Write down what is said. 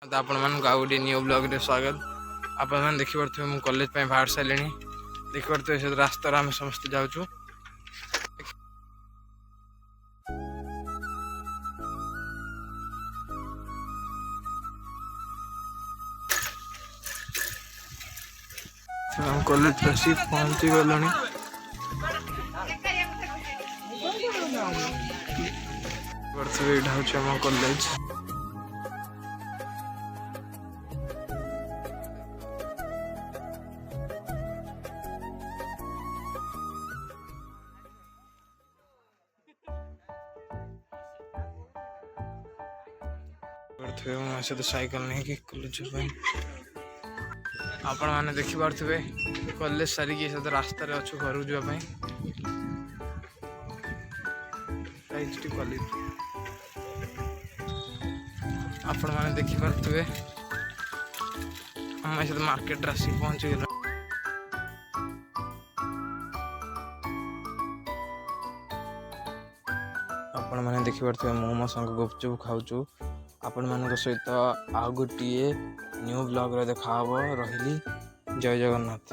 तो आपण मानक आउ गोटे न्यू ब्लॉग रे स्वागत। आपण मैंने देखि पारथि मु कॉलेज पे बाहर सारे देखि पारथि से रास्ता आम समस्त जाऊँ। कॉलेज आसी पहुंची गलुनी। कॉलेज सहित साइकिल नहीं कि कॉलेज आपण मैंने देखि पारे कॉलेज सारिकी सहित रास्तार अच्छु घर जावाई कॉलेज आपण मैंने देखि पारे आम सहित मार्केट आसी पहुंची गल। आपण मैंने देखि पारे मोमो संग गुपचुप खाऊचु। आपण मान सहित आउ गोटे न्यू ब्लॉग रे देखा रही। जय जगन्नाथ।